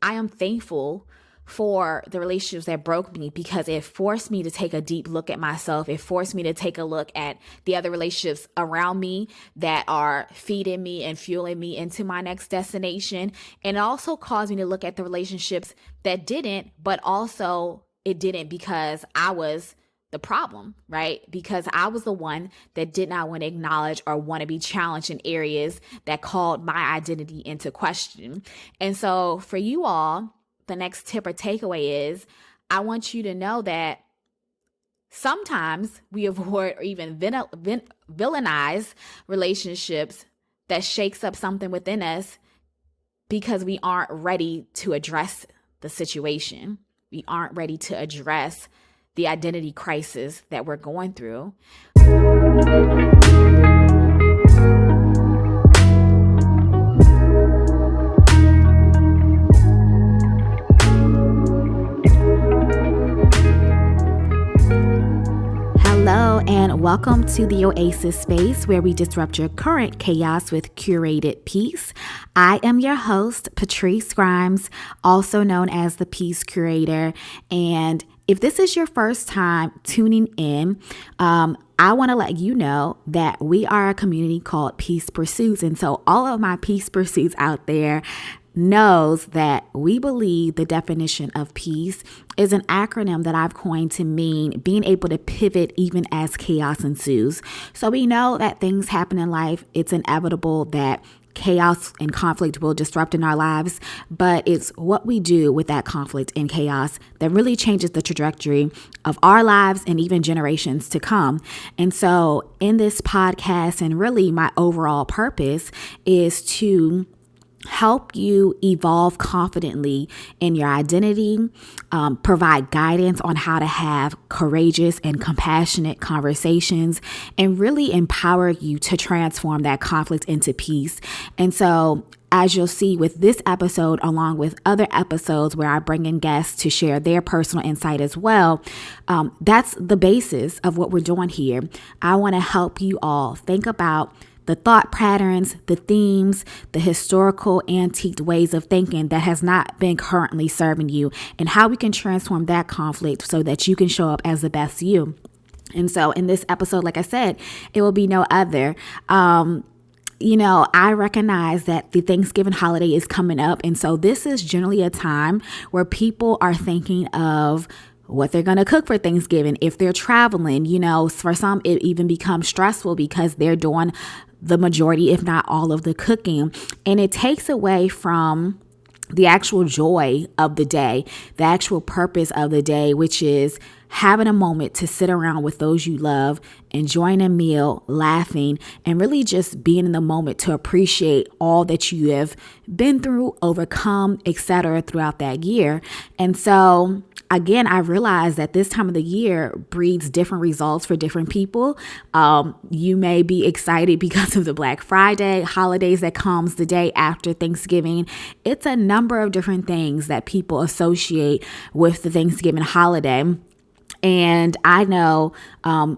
I am thankful for the relationships that broke me because it forced me to take a deep look at myself. It forced me to take a look at the other relationships around me that are feeding me and fueling me into my next destination. And it also caused me to look at the relationships that didn't, but also it didn't because I was the problem, right? Because I was the one that did not want to acknowledge or want to be challenged in areas that called my identity into question. And so for you all, the next tip or takeaway is I want you to know that sometimes we avoid or even villainize relationships that shakes up something within us because we aren't ready to address the situation. We aren't ready to address the identity crisis that we're going through. Hello and welcome to the Oasis Space, where we disrupt your current chaos with curated peace. I am your host, Patrice Grimes, also known as the Peace Curator. And if this is your first time tuning in, I want to let you know that we are a community called Peace Pursuits. And so all of my Peace Pursuits out there knows that we believe the definition of peace is an acronym that I've coined to mean being able to pivot even as chaos ensues. So we know that things happen in life. It's inevitable that chaos and conflict will disrupt in our lives, but it's what we do with that conflict and chaos that really changes the trajectory of our lives and even generations to come. And so in this podcast, and really my overall purpose is to help you evolve confidently in your identity, provide guidance on how to have courageous and compassionate conversations, and really empower you to transform that conflict into peace. And so, as you'll see with this episode, along with other episodes where I bring in guests to share their personal insight as well, that's the basis of what we're doing here. I want to help you all think about the thought patterns, the themes, the historical antiqued ways of thinking that has not been currently serving you, and how we can transform that conflict so that you can show up as the best you. And so in this episode, like I said, it will be no other. I recognize that the Thanksgiving holiday is coming up. And so this is generally a time where people are thinking of what they're going to cook for Thanksgiving. If they're traveling, for some, it even becomes stressful because they're doing the majority, if not all of the cooking. And it takes away from the actual joy of the day, the actual purpose of the day, which is having a moment to sit around with those you love, enjoying a meal, laughing, and really just being in the moment to appreciate all that you have been through, overcome, etc. throughout that year. And so again, I realize that this time of the year breeds different results for different people. You may be excited because of the Black Friday holidays that comes the day after Thanksgiving. It's a number of different things that people associate with the Thanksgiving holiday. And I know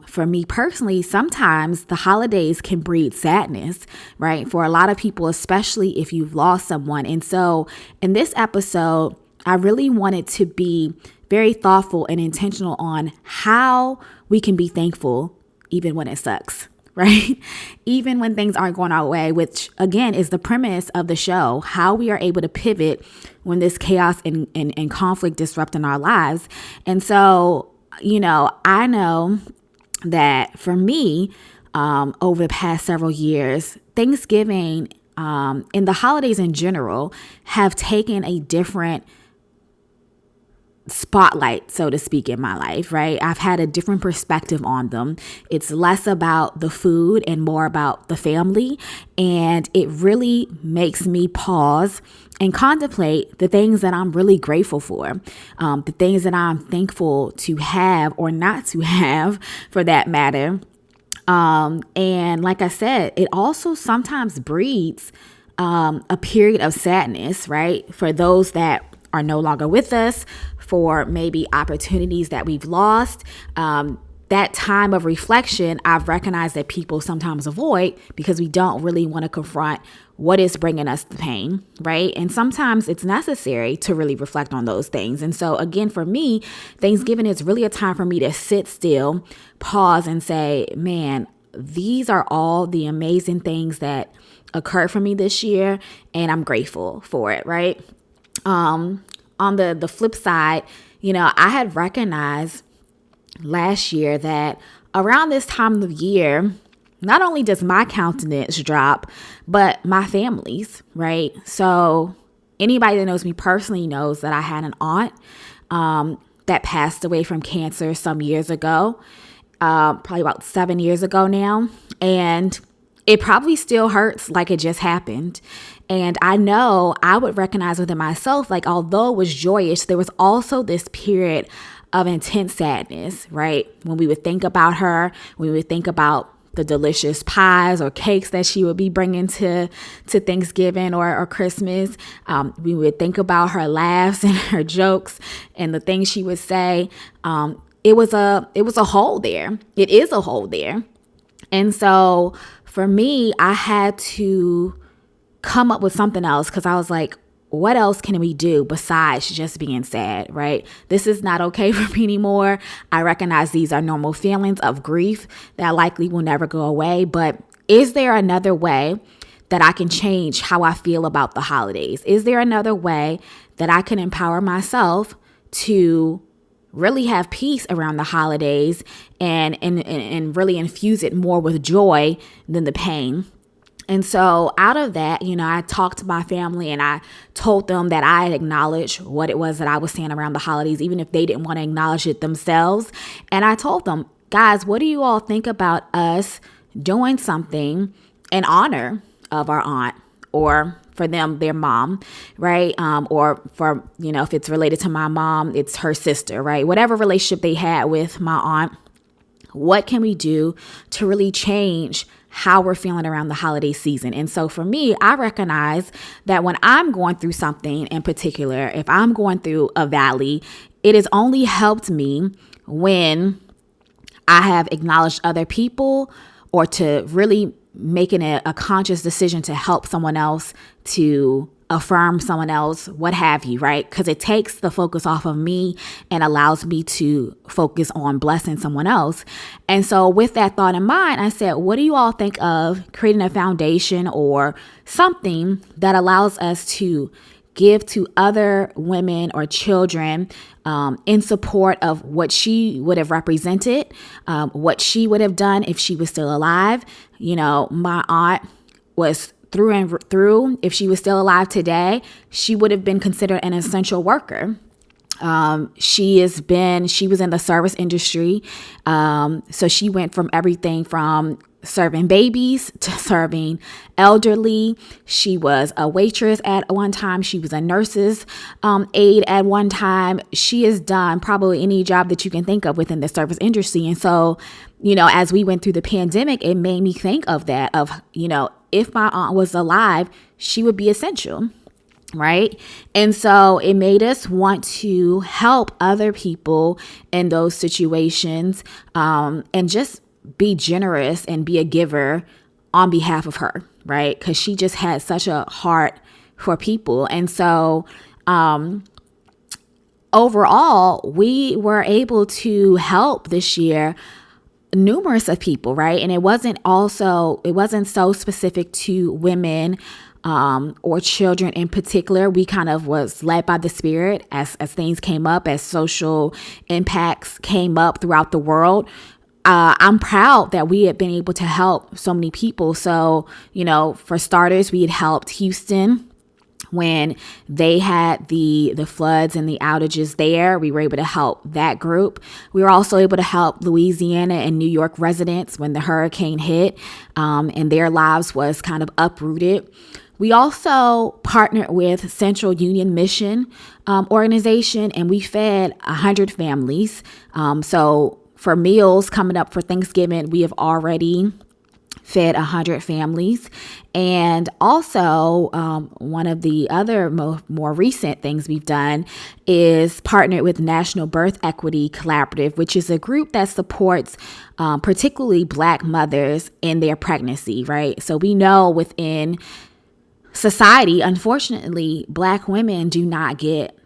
for me personally, sometimes the holidays can breed sadness, right? For a lot of people, especially if you've lost someone. And so in this episode, I really wanted to be very thoughtful and intentional on how we can be thankful even when it sucks, right? Even when things aren't going our way, which again is the premise of the show, how we are able to pivot when this chaos and conflict disrupt in our lives. And so, I know that for me, over the past several years, Thanksgiving and the holidays in general have taken a different spotlight, so to speak, in my life, right? I've had a different perspective on them. It's less about the food and more about the family. And it really makes me pause and contemplate the things that I'm really grateful for, the things that I'm thankful to have or not to have for that matter. And like I said, it also sometimes breeds a period of sadness, right? For those that are no longer with us, for maybe opportunities that we've lost. that time of reflection, I've recognized that people sometimes avoid because we don't really want to confront what is bringing us the pain, right? And sometimes it's necessary to really reflect on those things. And so again, for me, Thanksgiving is really a time for me to sit still, pause, and say, man, these are all the amazing things that occurred for me this year, and I'm grateful for it, right? On the flip side, I had recognized last year that around this time of year, not only does my countenance drop, but my family's, right? So anybody that knows me personally knows that I had an aunt that passed away from cancer some years ago, probably about 7 years ago now. And it probably still hurts like it just happened. And I know I would recognize within myself, like, although it was joyous, there was also this period of intense sadness, right? When we would think about her, we would think about the delicious pies or cakes that she would be bringing to Thanksgiving or Christmas. We would think about her laughs and her jokes and the things she would say. It was a hole there. It is a hole there. And so for me, I had to come up with something else because I was like, what else can we do besides just being sad, right? This is not okay for me anymore. I recognize these are normal feelings of grief that likely will never go away. But is there another way that I can change how I feel about the holidays? Is there another way that I can empower myself to really have peace around the holidays and really infuse it more with joy than the pain? And so out of that, I talked to my family and I told them that I had acknowledged what it was that I was saying around the holidays, even if they didn't want to acknowledge it themselves. And I told them, guys, what do you all think about us doing something in honor of our aunt, or for them, their mom, right? Or for, if it's related to my mom, it's her sister, right? Whatever relationship they had with my aunt, what can we do to really change how we're feeling around the holiday season? And so for me, I recognize that when I'm going through something in particular, if I'm going through a valley, it has only helped me when I have acknowledged other people, or to really making a conscious decision to help someone else, to affirm someone else, what have you, right? Because it takes the focus off of me and allows me to focus on blessing someone else. And so with that thought in mind, I said, what do you all think of creating a foundation or something that allows us to give to other women or children in support of what she would have represented, what she would have done if she was still alive? My aunt was through and through. If she was still alive today, she would have been considered an essential worker. She was in the service industry. So she went from everything from serving babies to serving elderly. She was a waitress at one time. She was a nurse's aide at one time. She has done probably any job that you can think of within the service industry. And so, as we went through the pandemic, it made me think of that, if my aunt was alive, she would be essential, right? And so it made us want to help other people in those situations, and just be generous and be a giver on behalf of her, right? Because she just had such a heart for people. And so overall, we were able to help this year numerous of people, right? And it wasn't so specific to women or children in particular. We kind of was led by the Spirit as things came up, as social impacts came up throughout the world. I'm proud that we had been able to help so many people. So, for starters, we had helped Houston when they had the floods and the outages there. We were able to help that group. We were also able to help Louisiana and New York residents when the hurricane hit, and their lives was kind of uprooted. We also partnered with Central Union Mission organization, and we fed 100 families. So for meals coming up for Thanksgiving, we have already fed 100 families. And also, one of the other more recent things we've done is partnered with National Birth Equity Collaborative, which is a group that supports particularly Black mothers in their pregnancy, right? So we know within society, unfortunately, Black women do not get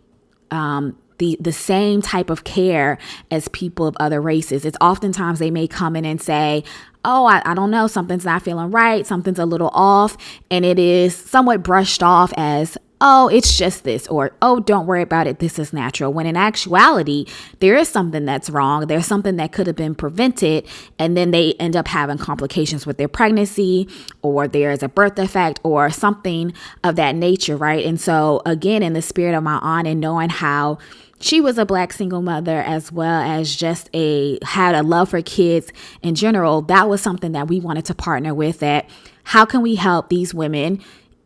the same type of care as people of other races. It's oftentimes they may come in and say, oh, I don't know, something's not feeling right, something's a little off. And it is somewhat brushed off as, oh, it's just this, or, oh, don't worry about it, this is natural. When in actuality, there is something that's wrong. There's something that could have been prevented. And then they end up having complications with their pregnancy, or there's a birth defect or something of that nature, right? And so again, in the spirit of my aunt and knowing how she was a Black single mother, as well as just had a love for kids in general, that was something that we wanted to partner with. That how can we help these women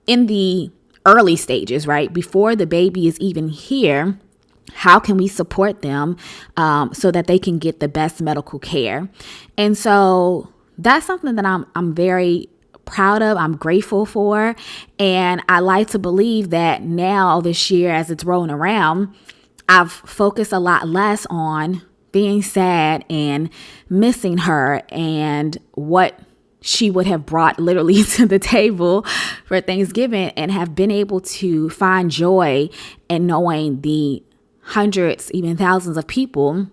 in the early stages, right? Before the baby is even here, how can we support them so that they can get the best medical care? And so that's something that I'm very proud of, I'm grateful for. And I like to believe that now this year, as it's rolling around, I've focused a lot less on being sad and missing her and what she would have brought literally to the table for Thanksgiving, and have been able to find joy in knowing the hundreds, even thousands of people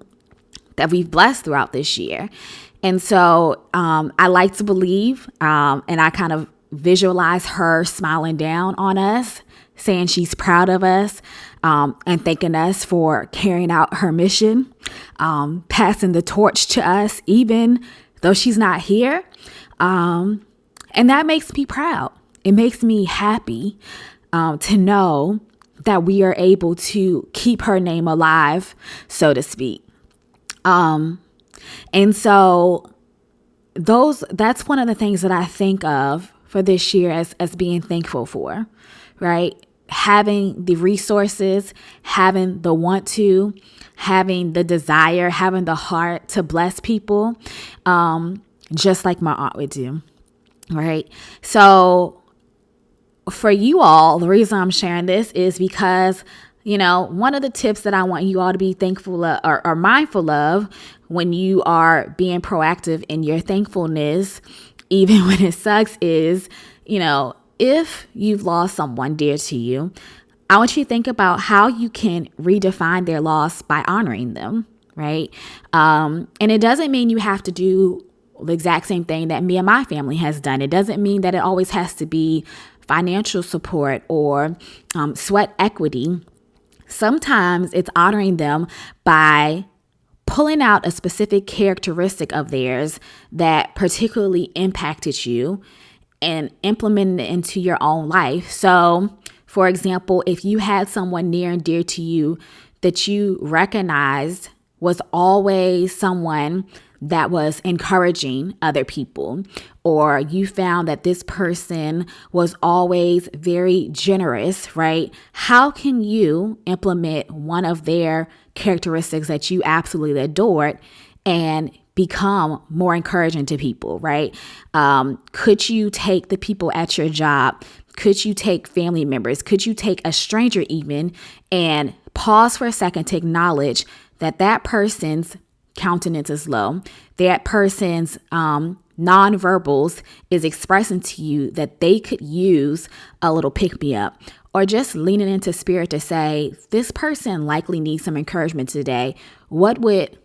that we've blessed throughout this year. And so I like to believe, and I kind of visualize her smiling down on us, saying she's proud of us, and thanking us for carrying out her mission, passing the torch to us, even though she's not here. And that makes me proud. It makes me happy to know that we are able to keep her name alive, so to speak. And so that's one of the things that I think of for this year as being thankful for, right? Having the resources, having the want to, having the desire, having the heart to bless people, just like my aunt would do, right? So for you all, the reason I'm sharing this is because, one of the tips that I want you all to be thankful of, or mindful of when you are being proactive in your thankfulness, even when it sucks, is, if you've lost someone dear to you, I want you to think about how you can redefine their loss by honoring them, right? And it doesn't mean you have to do the exact same thing that me and my family has done. It doesn't mean that it always has to be financial support or sweat equity. Sometimes it's honoring them by pulling out a specific characteristic of theirs that particularly impacted you and implementing it into your own life. So, for example, if you had someone near and dear to you that you recognized was always someone that was encouraging other people, or you found that this person was always very generous, right? How can you implement one of their characteristics that you absolutely adored and become more encouraging to people, right? Could you take the people at your job? Could you take family members? Could you take a stranger even and pause for a second to acknowledge that that person's countenance is low, that person's nonverbals is expressing to you that they could use a little pick-me-up, or just leaning into spirit to say, this person likely needs some encouragement today. What would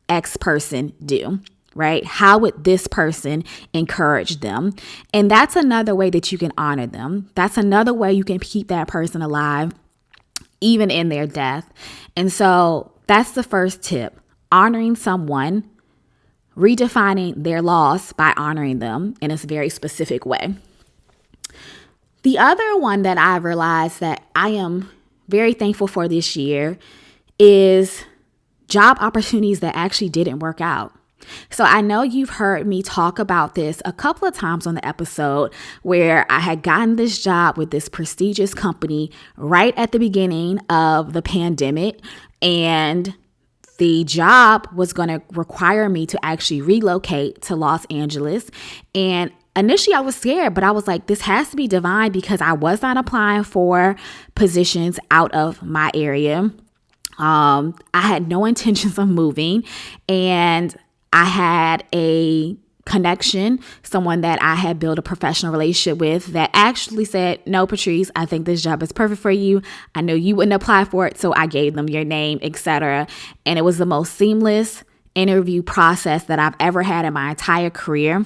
X person do? Right? How would this person encourage them? And that's another way that you can honor them. That's another way you can keep that person alive, even in their death. And so that's the first tip. Honoring someone, redefining their loss by honoring them in a very specific way. The other one that I realized that I am very thankful for this year is job opportunities that actually didn't work out. So I know you've heard me talk about this a couple of times on the episode, where I had gotten this job with this prestigious company right at the beginning of the pandemic, and the job was going to require me to actually relocate to Los Angeles. And initially I was scared, but I was like, this has to be divine, because I was not applying for positions out of my area. I had no intentions of moving, and I had a connection, someone that I had built a professional relationship with, that actually said, no, Patrice, I think this job is perfect for you. I know you wouldn't apply for it. So I gave them your name, etc. And it was the most seamless interview process that I've ever had in my entire career.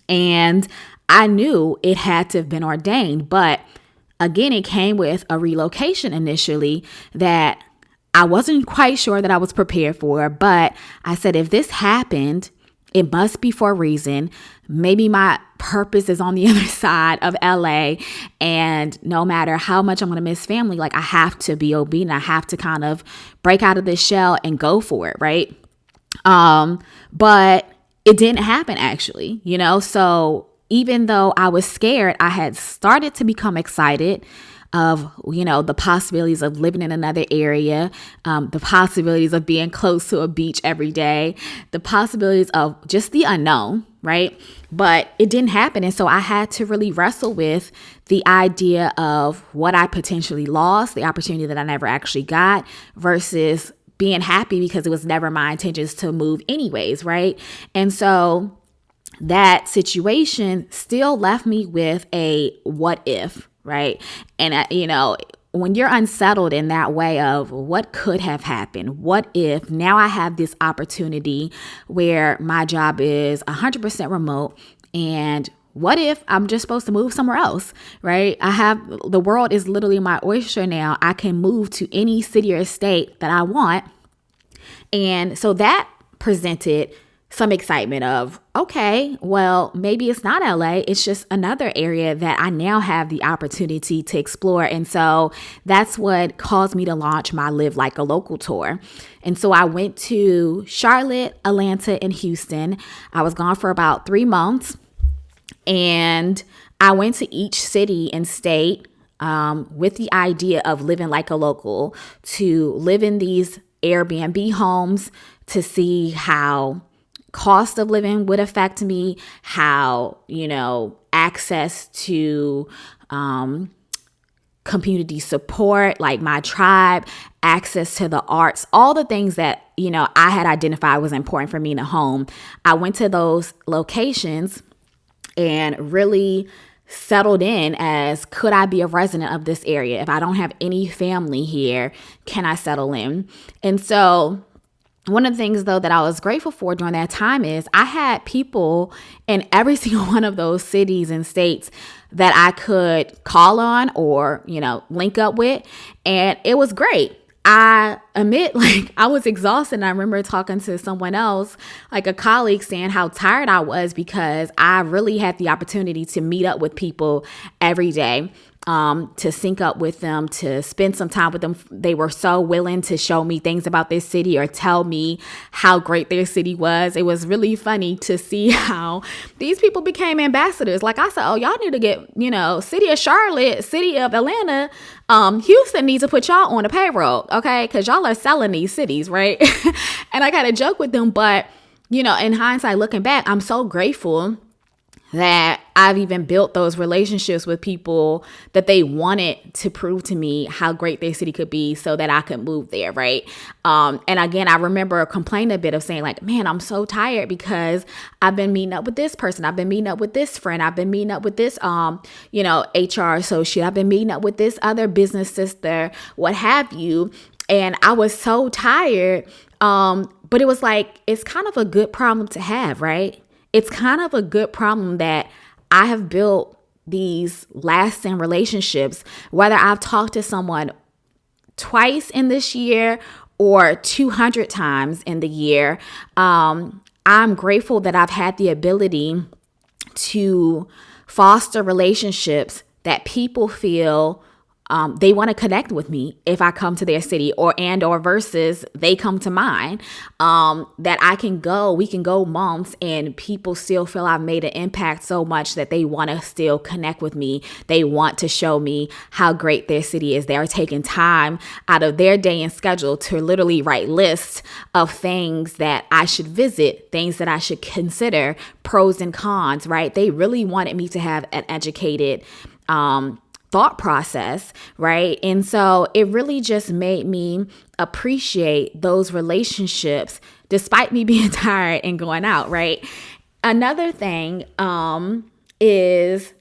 And I knew it had to have been ordained. But again, it came with a relocation initially that I wasn't quite sure that I was prepared for. But I said, if this happened, it must be for a reason. Maybe my purpose is on the other side of LA. And no matter how much I'm going to miss family, like, I have to be obedient. I have to kind of break out of this shell and go for it. Right. But it didn't happen, actually, so even though I was scared, I had started to become excited of, the possibilities of living in another area, the possibilities of being close to a beach every day, the possibilities of just the unknown, right? But it didn't happen. And so I had to really wrestle with the idea of what I potentially lost, the opportunity that I never actually got, versus being happy because it was never my intentions to move anyways, right? And so that situation still left me with a what if, right? And, when you're unsettled in that way of what could have happened, what if now I have this opportunity where my job is 100% remote, and what if I'm just supposed to move somewhere else, right? The world is literally my oyster now. I can move to any city or state that I want. And so that presented some excitement of, okay, well, maybe it's not LA. It's just another area that I now have the opportunity to explore. And so that's what caused me to launch my Live Like a Local tour. And so I went to Charlotte, Atlanta, and Houston. I was gone for about 3 months. And I went to each city and state with the idea of living like a local, to live in these Airbnb homes, to see how cost of living would affect me, how, access to community support, like my tribe, access to the arts, all the things that, I had identified was important for me in a home. I went to those locations and really settled in as, could I be a resident of this area? If I don't have any family here, can I settle in? And so one of the things, though, that I was grateful for during that time is I had people in every single one of those cities and states that I could call on or, link up with. And it was great. I admit, I was exhausted. And I remember talking to someone else, like a colleague, saying how tired I was because I really had the opportunity to meet up with people every day, to sync up with them, to spend some time with them. They were so willing to show me things about their city or tell me how great their city was. It was really funny to see how these people became ambassadors. Like I said, oh, y'all need to get, city of Charlotte, city of Atlanta, Houston needs to put y'all on the payroll, okay? Because y'all are selling these cities, right? And I got to joke with them. But, in hindsight, looking back, I'm so grateful that I've even built those relationships with people that they wanted to prove to me how great their city could be so that I could move there, right? And again, I remember complaining a bit of saying like, man, I'm so tired because I've been meeting up with this person. I've been meeting up with this friend. I've been meeting up with this, HR associate. I've been meeting up with this other business sister, what have you. And I was so tired. But it was like, it's kind of a good problem to have, right? It's kind of a good problem that I have built these lasting relationships, whether I've talked to someone twice in this year or 200 times in the year. I'm grateful that I've had the ability to foster relationships that people feel they want to connect with me if I come to their city, or versus they come to mine, that we can go months and people still feel I've made an impact so much that they want to still connect with me. They want to show me how great their city is. They are taking time out of their day and schedule to literally write lists of things that I should visit, things that I should consider, pros and cons, right? They really wanted me to have an educated thought process, right? And so it really just made me appreciate those relationships despite me being tired and going out, right? Another thing is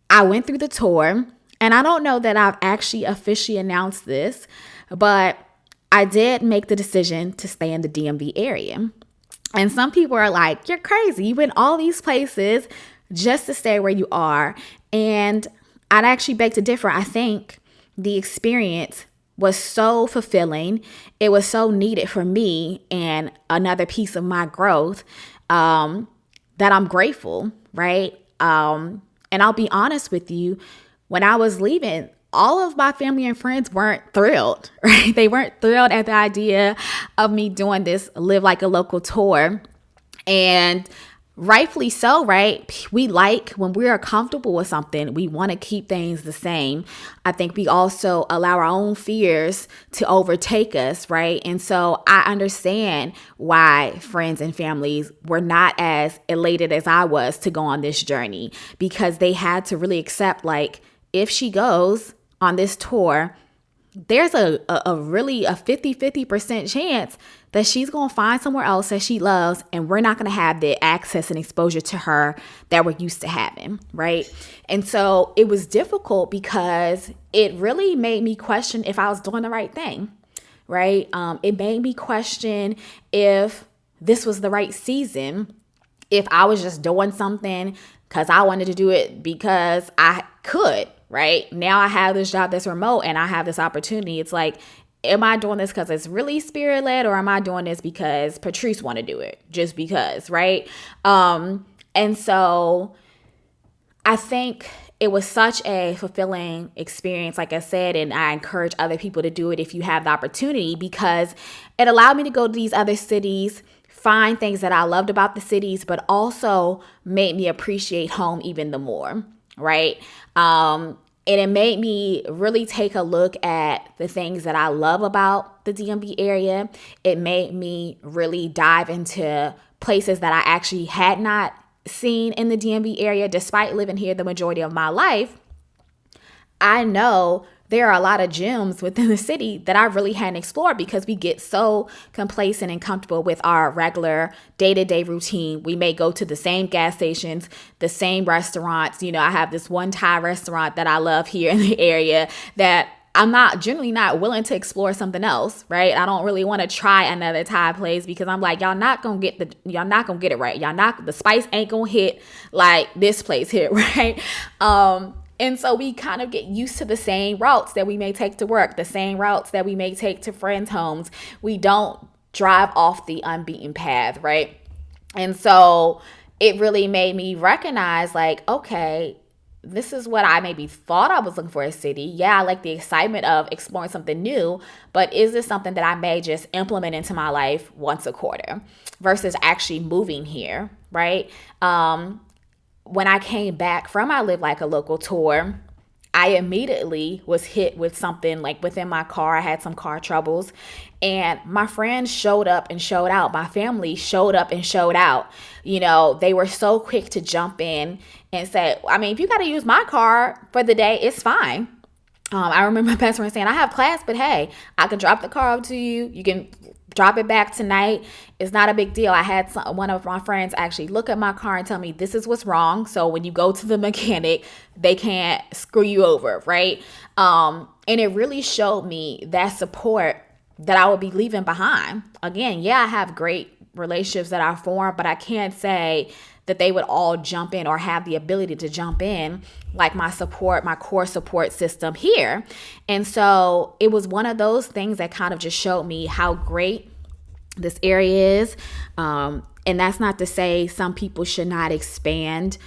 I went through the tour, and I don't know that I've actually officially announced this, but I did make the decision to stay in the DMV area. And some people are like, you're crazy. You went all these places just to stay where you are. And I'd actually beg to differ. I think the experience was so fulfilling. It was so needed for me and another piece of my growth that I'm grateful, right? And I'll be honest with you, when I was leaving, all of my family and friends weren't thrilled, right? They weren't thrilled at the idea of me doing this Live Like a Local tour. And rightfully so, right? When we are comfortable with something, we want to keep things the same. I think we also allow our own fears to overtake us, right? And so I understand why friends and families were not as elated as I was to go on this journey, because they had to really accept, like, if she goes on this tour, there's a really 50% chance that she's going to find somewhere else that she loves, and we're not going to have the access and exposure to her that we're used to having, right? And so it was difficult because it really made me question if I was doing the right thing, right? It made me question if this was the right season, if I was just doing something because I wanted to do it because I could, right? Now I have this job that's remote and I have this opportunity. It's like, am I doing this because it's really spirit led, or am I doing this because Patrice want to do it just because, right? And so I think it was such a fulfilling experience, like I said, and I encourage other people to do it if you have the opportunity, because it allowed me to go to these other cities, find things that I loved about the cities, but also made me appreciate home even the more, right? And it made me really take a look at the things that I love about the DMV area. It made me really dive into places that I actually had not seen in the DMV area. Despite living here the majority of my life, I know there are a lot of gems within the city that I really hadn't explored, because we get so complacent and comfortable with our regular day-to-day routine. We may go to the same gas stations, the same restaurants. You know, I have this one Thai restaurant that I love here in the area that I'm generally not willing to explore something else, right? I don't really want to try another Thai place because I'm like, y'all not gonna get it right. The spice ain't gonna hit like this place here, right? And so we kind of get used to the same routes that we may take to work, the same routes that we may take to friends' homes. We don't drive off the unbeaten path, right? And so it really made me recognize, like, okay, this is what I maybe thought I was looking for a city. Yeah, I like the excitement of exploring something new, but is this something that I may just implement into my life once a quarter versus actually moving here, right? When I came back from my Live Like a Local tour, I immediately was hit with something like within my car. I had some car troubles, and my friends showed up and showed out. My family showed up and showed out. You know, they were so quick to jump in and say, I mean, if you got to use my car for the day, it's fine. I remember my best friend saying, I have class, but hey, I can drop the car up to you. You can drop it back tonight. It's not a big deal. I had one of my friends actually look at my car and tell me, this is what's wrong. So when you go to the mechanic, they can't screw you over, right? And it really showed me that support that I would be leaving behind. Again, yeah, I have great relationships that I formed, but I can't say that they would all jump in or have the ability to jump in like my core support system here. And so it was one of those things that kind of just showed me how great this area is. And that's not to say some people should not expand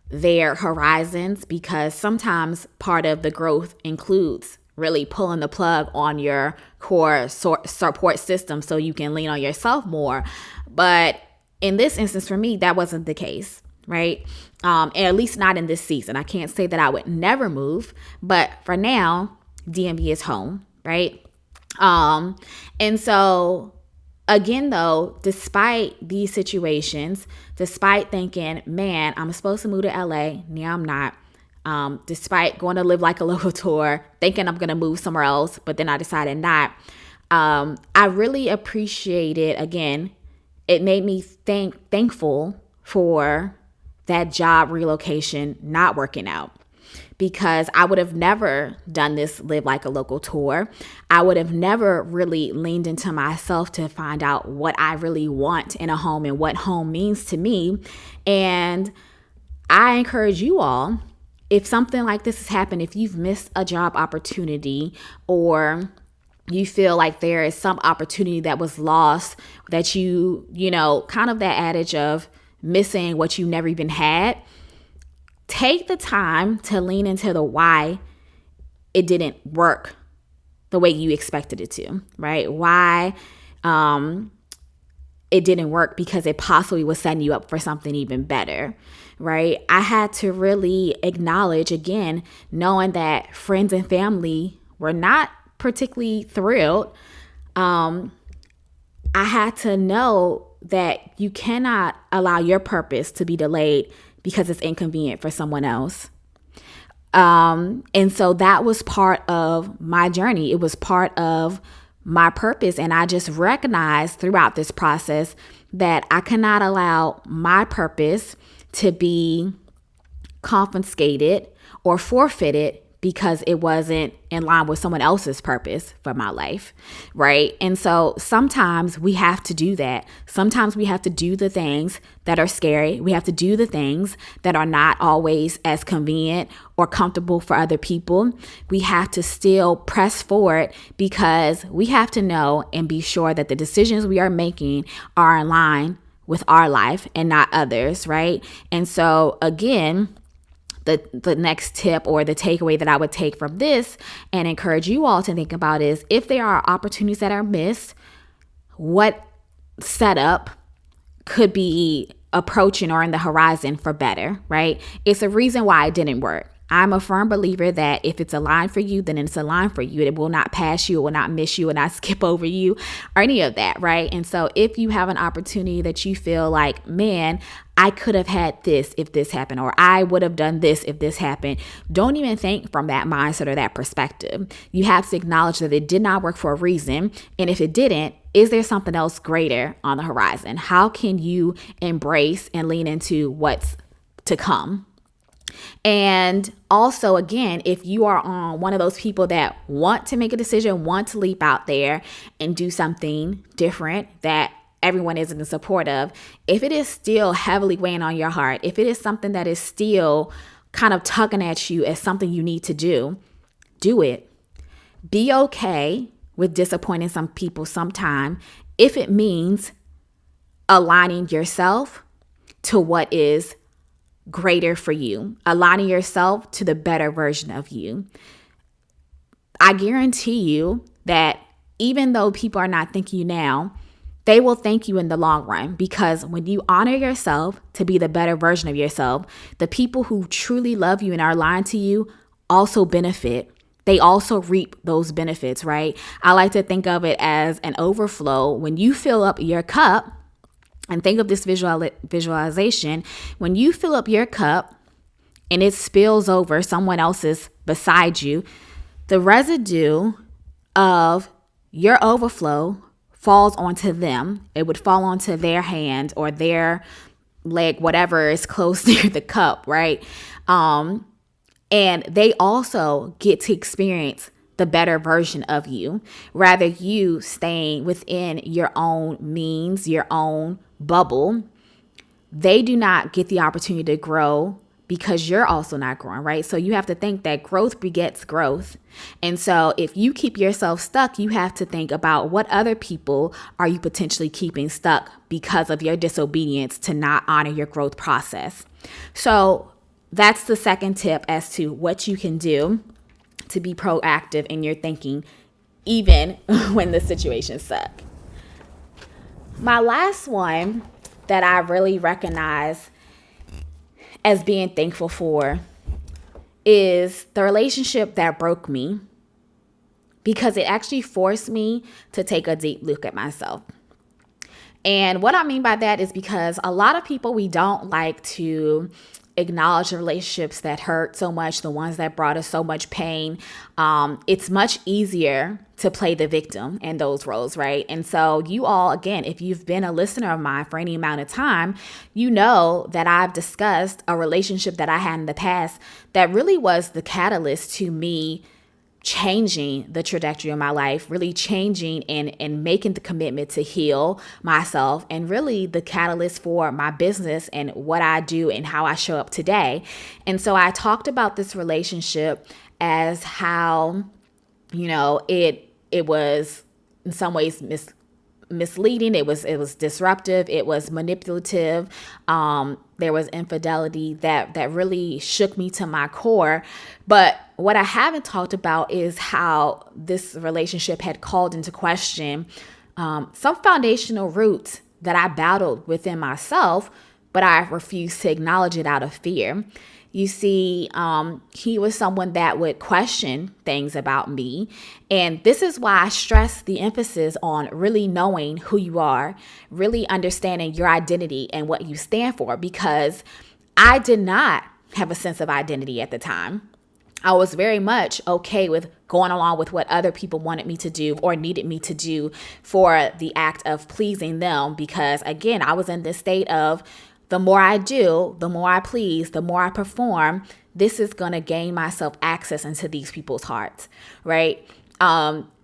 their horizons, because sometimes part of the growth includes really pulling the plug on your core support system so you can lean on yourself more. But in this instance, for me, that wasn't the case, right? And at least not in this season. I can't say that I would never move, but for now, DMV is home, right? And so again, though, despite these situations, despite thinking, man, I'm supposed to move to LA, now I'm not. Despite going to live like a local tour, thinking I'm going to move somewhere else, but then I decided not. I really appreciated, again, it made me thankful for that job relocation not working out, because I would have never done this live like a local tour. I would have never really leaned into myself to find out what I really want in a home and what home means to me. And I encourage you all, if something like this has happened, if you've missed a job opportunity, or you feel like there is some opportunity that was lost, that you know, kind of that adage of missing what you never even had, take the time to lean into the why it didn't work the way you expected it to, right? Why it didn't work, because it possibly was setting you up for something even better, right? I had to really acknowledge, again, knowing that friends and family were not particularly thrilled. I had to know that you cannot allow your purpose to be delayed because it's inconvenient for someone else. And so that was part of my journey. It was part of my purpose. And I just recognized throughout this process that I cannot allow my purpose to be confiscated or forfeited because it wasn't in line with someone else's purpose for my life, right? And so sometimes we have to do that. Sometimes we have to do the things that are scary. We have to do the things that are not always as convenient or comfortable for other people. We have to still press forward, because we have to know and be sure that the decisions we are making are in line with our life and not others, right? And so again, the next tip or the takeaway that I would take from this and encourage you all to think about is, if there are opportunities that are missed, what setup could be approaching or in the horizon for better, right? It's a reason why it didn't work. I'm a firm believer that if it's a line for you, then it's a line for you. It will not pass you, it will not miss you, and not skip over you or any of that, right? And so if you have an opportunity that you feel like, man, I could have had this if this happened, or I would have done this if this happened, don't even think from that mindset or that perspective. You have to acknowledge that it did not work for a reason. And if it didn't, is there something else greater on the horizon? How can you embrace and lean into what's to come? And also, again, if you are on one of those people that want to make a decision, want to leap out there and do something different that everyone isn't in support of, if it is still heavily weighing on your heart, if it is something that is still kind of tugging at you as something you need to do, do it. Be okay with disappointing some people sometime if it means aligning yourself to what is greater for you, aligning yourself to the better version of you. I guarantee you that even though people are not thanking you now, they will thank you in the long run, because when you honor yourself to be the better version of yourself, the people who truly love you and are aligned to you also benefit. They also reap those benefits, right? I like to think of it as an overflow. When you fill up your cup, and think of this visualization, when you fill up your cup and it spills over someone else's beside you, the residue of your overflow falls onto them. It would fall onto their hand or their leg, whatever is close near the cup, right? And they also get to experience the better version of you, rather you staying within your own means, your own bubble. They do not get the opportunity to grow because you're also not growing, right? So you have to think that growth begets growth. And so if you keep yourself stuck, you have to think about what other people are you potentially keeping stuck because of your disobedience to not honor your growth process. So that's the second tip as to what you can do to be proactive in your thinking, even when the situation sucks. My last one that I really recognize as being thankful for is the relationship that broke me, because it actually forced me to take a deep look at myself. And what I mean by that is because a lot of people, we don't like to acknowledge the relationships that hurt so much, the ones that brought us so much pain. It's much easier to play the victim in those roles, right? And so you all, again, if you've been a listener of mine for any amount of time, you know that I've discussed a relationship that I had in the past that really was the catalyst to me changing the trajectory of my life, really changing and making the commitment to heal myself, and really the catalyst for my business and what I do and how I show up today. And so I talked about this relationship as how, it was in some ways misleading. It was disruptive. It was manipulative. There was infidelity that really shook me to my core. But what I haven't talked about is how this relationship had called into question some foundational roots that I battled within myself, but I refused to acknowledge it out of fear. You see, he was someone that would question things about me. And this is why I stress the emphasis on really knowing who you are, really understanding your identity and what you stand for, because I did not have a sense of identity at the time. I was very much okay with going along with what other people wanted me to do or needed me to do for the act of pleasing them, because again, I was in this state of, the more I do, the more I please, the more I perform, this is going to gain myself access into these people's hearts, right?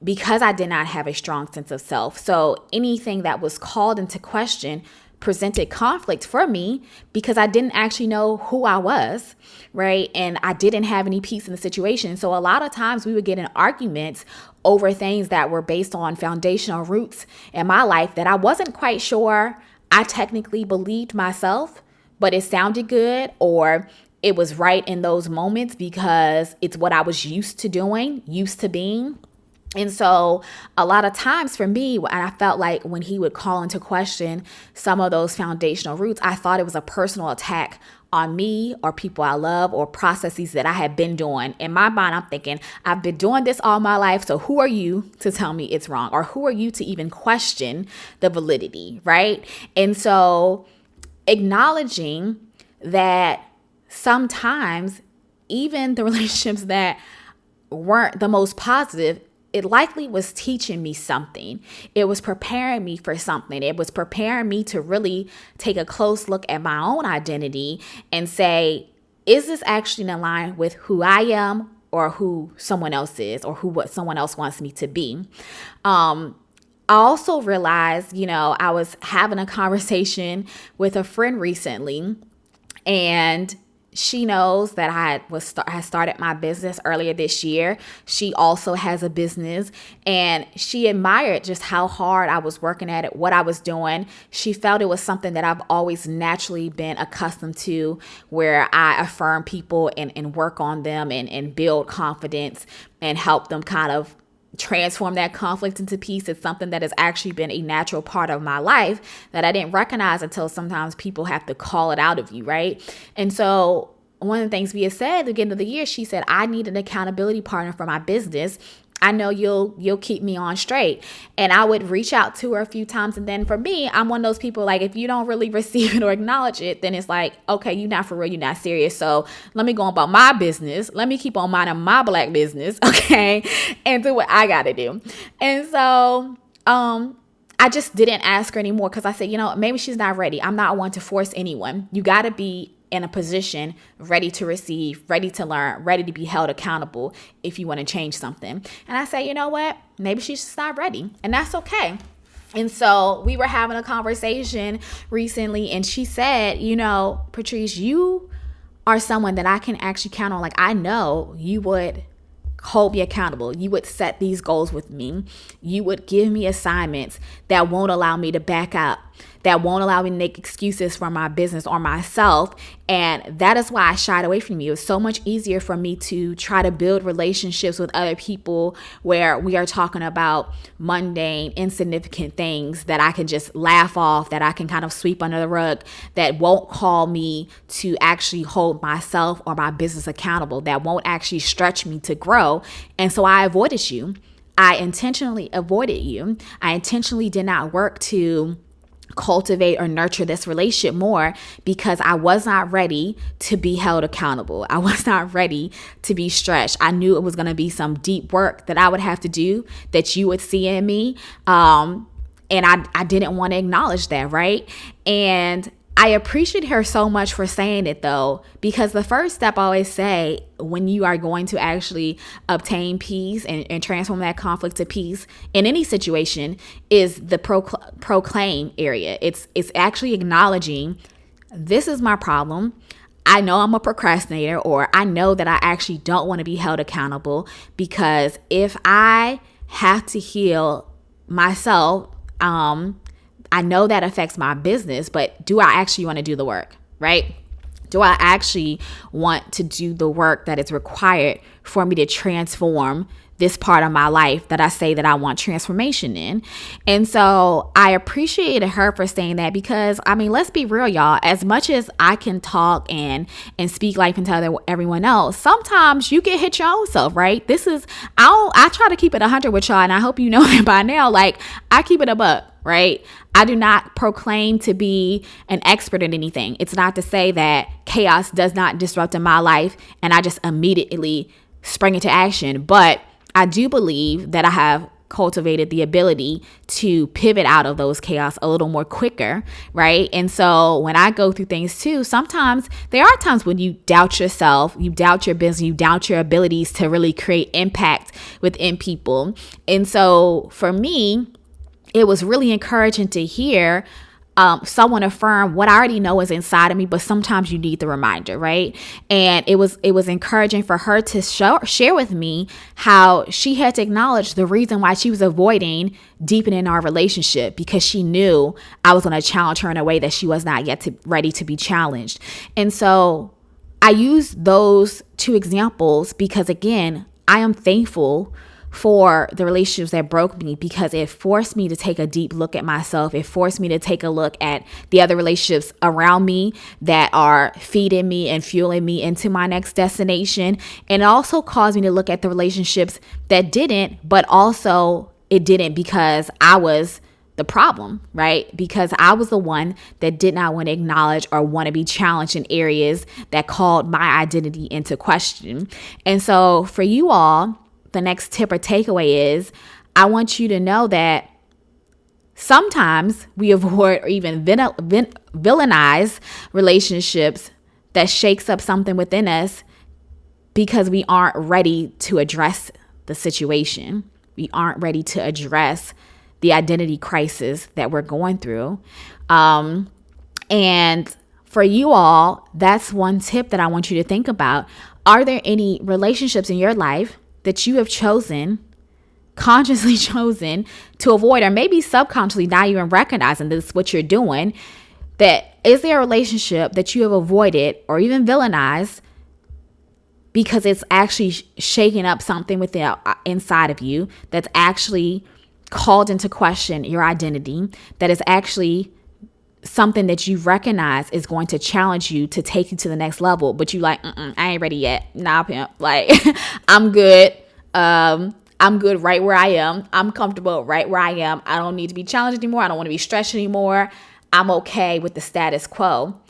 Because I did not have a strong sense of self. So anything that was called into question presented conflict for me because I didn't actually know who I was, right? And I didn't have any peace in the situation. So a lot of times we would get in arguments over things that were based on foundational roots in my life that I wasn't quite sure I technically believed myself, but it sounded good, or it was right in those moments because it's what I was used to doing, used to being. And so a lot of times for me, I felt like when he would call into question some of those foundational roots, I thought it was a personal attack on me or people I love or processes that I had been doing. In my mind, I'm thinking, I've been doing this all my life, so who are you to tell me it's wrong? Or who are you to even question the validity, right? And so acknowledging that sometimes even the relationships that weren't the most positive, it likely was teaching me something. It was preparing me for something. It was preparing me to really take a close look at my own identity and say, is this actually in line with who I am or who someone else is or what someone else wants me to be? I also realized, I was having a conversation with a friend recently, and she knows that I started my business earlier this year. She also has a business, and she admired just how hard I was working at it, what I was doing. She felt it was something that I've always naturally been accustomed to, where I affirm people and work on them and build confidence and help them kind of transform that conflict into peace. It's something that has actually been a natural part of my life that I didn't recognize until sometimes people have to call it out of you, right? And so one of the things we had said at the beginning of the year, she said, I need an accountability partner for my business. I know you'll keep me on straight. And I would reach out to her a few times. And then for me, I'm one of those people, like, if you don't really receive it or acknowledge it, then it's like, okay, you're not for real, you're not serious. So let me go about my business. Let me keep on minding my Black business, okay, and do what I got to do. And so I just didn't ask her anymore because I said, maybe she's not ready. I'm not one to force anyone. You got to be in a position ready to receive, ready to learn, ready to be held accountable if you want to change something. And I say, you know what? Maybe she's just not ready, and that's okay. And so we were having a conversation recently, and she said, Patrice, you are someone that I can actually count on. Like, I know you would hold me accountable. You would set these goals with me. You would give me assignments that won't allow me to back up, that won't allow me to make excuses for my business or myself. And that is why I shied away from you. It's so much easier for me to try to build relationships with other people where we are talking about mundane, insignificant things that I can just laugh off, that I can kind of sweep under the rug, that won't call me to actually hold myself or my business accountable, that won't actually stretch me to grow. And so I avoided you. I intentionally avoided you. I intentionally did not work to cultivate or nurture this relationship more because I was not ready to be held accountable. I was not ready to be stretched. I knew it was going to be some deep work that I would have to do, that you would see in me. And I didn't want to acknowledge that, right? And I appreciate her so much for saying it, though, because the first step I always say when you are going to actually obtain peace and transform that conflict to peace in any situation is the proclaim area. It's actually acknowledging, this is my problem. I know I'm a procrastinator, or I know that I actually don't want to be held accountable, because if I have to heal myself, I know that affects my business, but do I actually want to do the work, right? Do I actually want to do the work that is required for me to transform this part of my life that I say that I want transformation in? And so I appreciated her for saying that, because I mean, let's be real, y'all. As much as I can talk and speak life into everyone else, sometimes you get hit your own self, right? I try to keep it 100 with y'all, and I hope you know that by now. Like, I keep it a buck, right? I do not proclaim to be an expert in anything. It's not to say that chaos does not disrupt in my life and I just immediately spring into action. But I do believe that I have cultivated the ability to pivot out of those chaos a little more quicker, right? And so when I go through things too, sometimes there are times when you doubt yourself, you doubt your business, you doubt your abilities to really create impact within people. And so for me, it was really encouraging to hear someone affirm what I already know is inside of me, but sometimes you need the reminder, right? And it was encouraging for her to share with me how she had to acknowledge the reason why she was avoiding deepening our relationship, because she knew I was going to challenge her in a way that she was not yet ready to be challenged. And so I use those two examples because, again, I am thankful for the relationships that broke me, because it forced me to take a deep look at myself. It forced me to take a look at the other relationships around me that are feeding me and fueling me into my next destination. And it also caused me to look at the relationships that didn't, but also it didn't because I was the problem, right? Because I was the one that did not want to acknowledge or want to be challenged in areas that called my identity into question. And so for you all, the next tip or takeaway is, I want you to know that sometimes we avoid or even villainize relationships that shakes up something within us because we aren't ready to address the situation. We aren't ready to address the identity crisis that we're going through. And for you all, that's one tip that I want you to think about. Are there any relationships in your life that you have consciously chosen to avoid, or maybe subconsciously not even recognizing this is what you're doing? That is there a relationship that you have avoided or even villainized because it's actually shaking up something within inside of you, that's actually called into question your identity, that is actually something that you recognize is going to challenge you to take you to the next level, but you like, I ain't ready yet. Nah, pimp. Like, I'm good. I'm good right where I am. I'm comfortable right where I am. I don't need to be challenged anymore. I don't want to be stretched anymore. I'm okay with the status quo.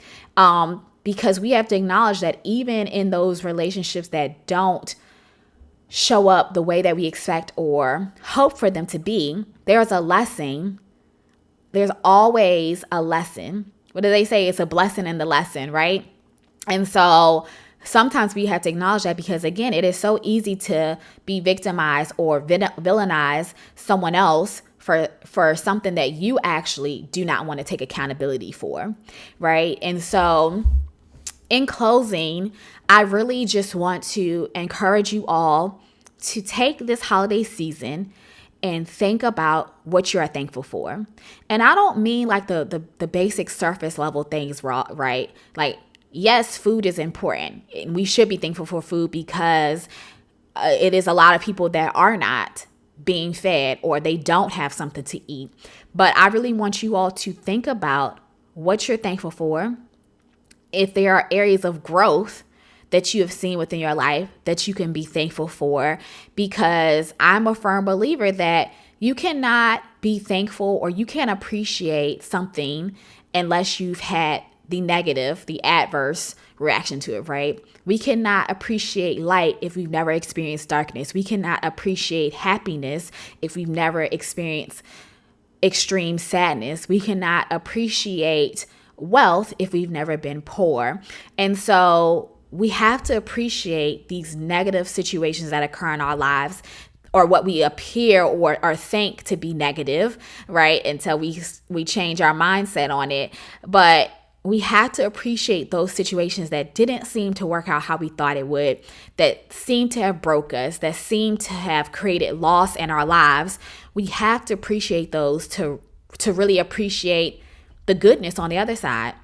Because we have to acknowledge that even in those relationships that don't show up the way that we expect or hope for them to be, there's a lesson. There's always a lesson. What do they say? It's a blessing in the lesson, right? And so sometimes we have to acknowledge that, because, again, it is so easy to be victimized or villainize someone else for something that you actually do not want to take accountability for, right? And so in closing, I really just want to encourage you all to take this holiday season and think about what you're thankful for. And I don't mean like the basic surface level things, right? Like, yes, food is important. We should be thankful for food because it is a lot of people that are not being fed or they don't have something to eat. But I really want you all to think about what you're thankful for. If there are areas of growth that you have seen within your life that you can be thankful for, because I'm a firm believer that you cannot be thankful or you can't appreciate something unless you've had the negative, the adverse reaction to it, right? We cannot appreciate light if we've never experienced darkness. We cannot appreciate happiness if we've never experienced extreme sadness. We cannot appreciate wealth if we've never been poor. And so we have to appreciate these negative situations that occur in our lives, or what we appear or think to be negative, right? Until we change our mindset on it. But we have to appreciate those situations that didn't seem to work out how we thought it would, that seemed to have broke us, that seemed to have created loss in our lives. We have to appreciate those to really appreciate the goodness on the other side.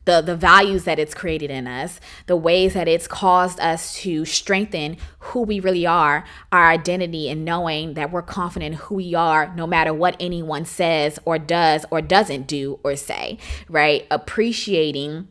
The values that it's created in us, the ways that it's caused us to strengthen who we really are, our identity, and knowing that we're confident in who we are no matter what anyone says or does or doesn't do or say, right? Appreciating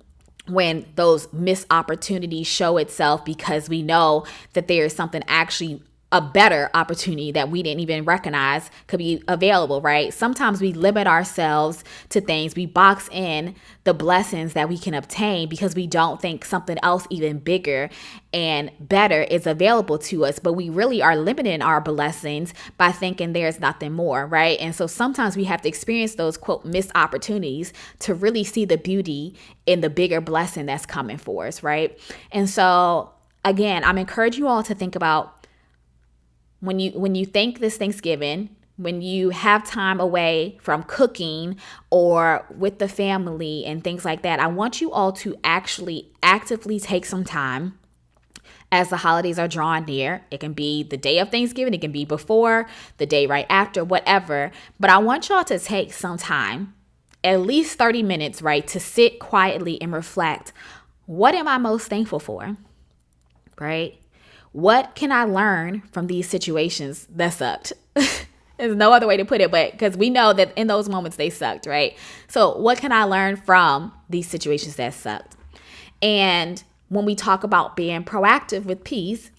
when those missed opportunities show itself because we know that there is something actually a better opportunity that we didn't even recognize could be available, right? Sometimes we limit ourselves to things. We box in the blessings that we can obtain because we don't think something else even bigger and better is available to us. But we really are limiting our blessings by thinking there's nothing more, right? And so sometimes we have to experience those, quote, missed opportunities to really see the beauty in the bigger blessing that's coming for us, right? And so, again, I'm encouraging you all to think about when you think this Thanksgiving, when you have time away from cooking or with the family and things like that, I want you all to actually actively take some time as the holidays are drawing near. It can be the day of Thanksgiving, it can be before, the day right after, whatever. But I want y'all to take some time, at least 30 minutes, right, to sit quietly and reflect. What am I most thankful for, right? What can I learn from these situations that sucked? There's no other way to put it, but because we know that in those moments they sucked, right? So what can I learn from these situations that sucked? And when we talk about being proactive with peace,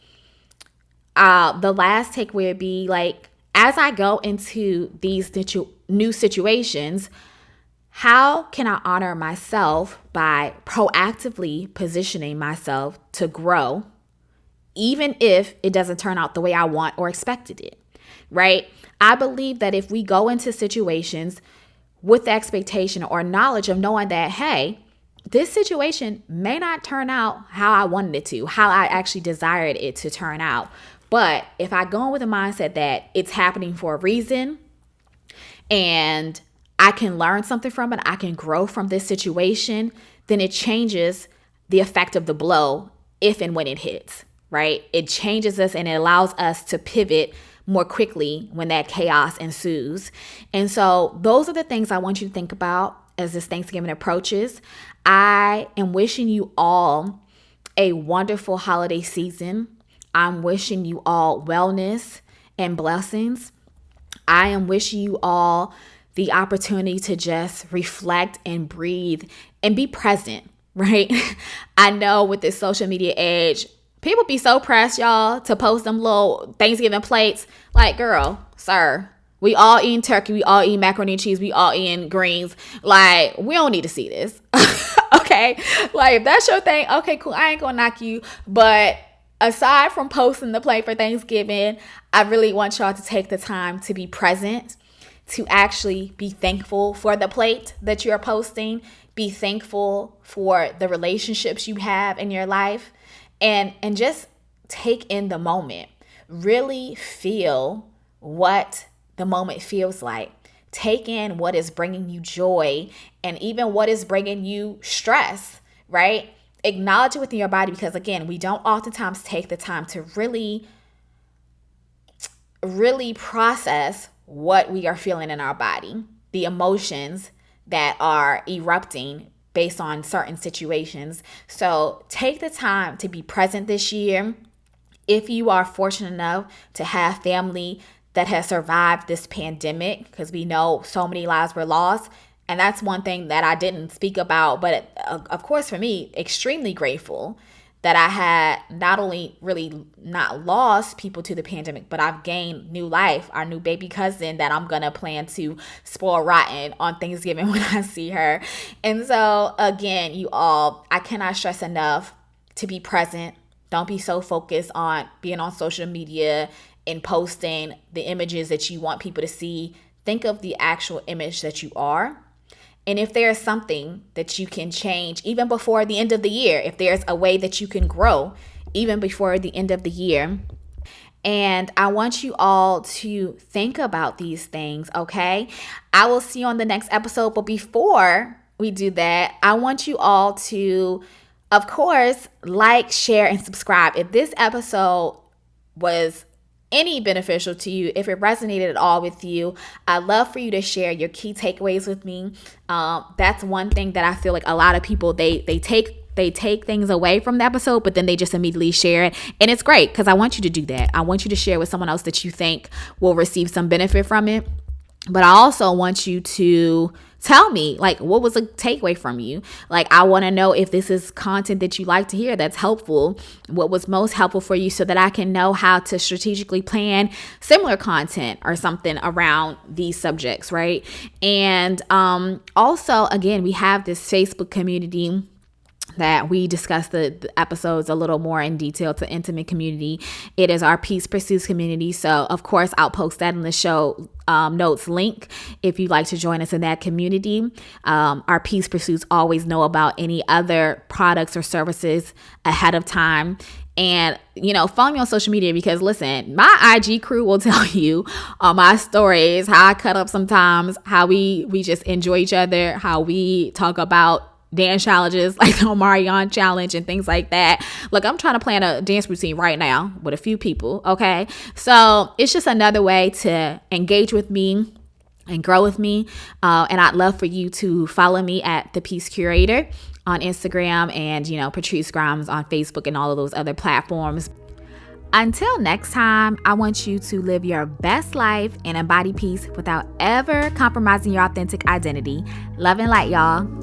the last takeaway would be like, as I go into these new situations, how can I honor myself by proactively positioning myself to grow, even if it doesn't turn out the way I want or expected it, right? I believe that if we go into situations with the expectation or knowledge of knowing that, hey, this situation may not turn out how I wanted it to, how I actually desired it to turn out. But if I go in with a mindset that it's happening for a reason and I can learn something from it, I can grow from this situation, then it changes the effect of the blow if and when it hits. Right? It changes us and it allows us to pivot more quickly when that chaos ensues. And so those are the things I want you to think about as this Thanksgiving approaches. I am wishing you all a wonderful holiday season. I'm wishing you all wellness and blessings. I am wishing you all the opportunity to just reflect and breathe and be present, right? I know with this social media age, people be so pressed, y'all, to post them little Thanksgiving plates. Like, girl, sir, we all eating turkey. We all eat macaroni and cheese. We all eating greens. Like, we don't need to see this. Okay? Like, if that's your thing, okay, cool. I ain't gonna knock you. But aside from posting the plate for Thanksgiving, I really want y'all to take the time to be present, to actually be thankful for the plate that you're posting. Be thankful for the relationships you have in your life. And just take in the moment. Really feel what the moment feels like. Take in what is bringing you joy and even what is bringing you stress, right? Acknowledge it within your body because, again, we don't oftentimes take the time to really process what we are feeling in our body, the emotions that are erupting based on certain situations. So take the time to be present this year. If you are fortunate enough to have family that has survived this pandemic, because we know so many lives were lost. And that's one thing that I didn't speak about, but of course for me, extremely grateful that I had not only really not lost people to the pandemic, but I've gained new life. Our new baby cousin that I'm gonna plan to spoil rotten on Thanksgiving when I see her. And so again, you all, I cannot stress enough to be present. Don't be so focused on being on social media and posting the images that you want people to see. Think of the actual image that you are. And if there's something that you can change even before the end of the year, if there's a way that you can grow even before the end of the year. And I want you all to think about these things, okay? I will see you on the next episode. But before we do that, I want you all to, of course, like, share, and subscribe. If this episode was any beneficial to you, if it resonated at all with you, I'd love for you to share your key takeaways with me. That's one thing that I feel like a lot of people, they take things away from the episode, but then they just immediately share it. And it's great because I want you to do that. I want you to share with someone else that you think will receive some benefit from it. But I also want you to tell me, like, what was a takeaway from you? Like, I want to know if this is content that you like to hear that's helpful. What was most helpful for you so that I can know how to strategically plan similar content or something around these subjects, right? And also, again, we have this Facebook community that we discuss the episodes a little more in detail, to intimate community. It is our Peace Pursuits community. So of course, I'll post that in the show notes link if you'd like to join us in that community. Our Peace Pursuits always know about any other products or services ahead of time. And, follow me on social media because, listen, my IG crew will tell you on my stories how I cut up sometimes, how we just enjoy each other, how we talk about dance challenges like the Omarion challenge and things like that. Look, I'm trying to plan a dance routine right now with a few people. Okay. So it's just another way to engage with me and grow with me. And I'd love for you to follow me at The Peace Curator on Instagram and, Patrice Grimes on Facebook and all of those other platforms. Until next time, I want you to live your best life and embody peace without ever compromising your authentic identity. Love and light, y'all.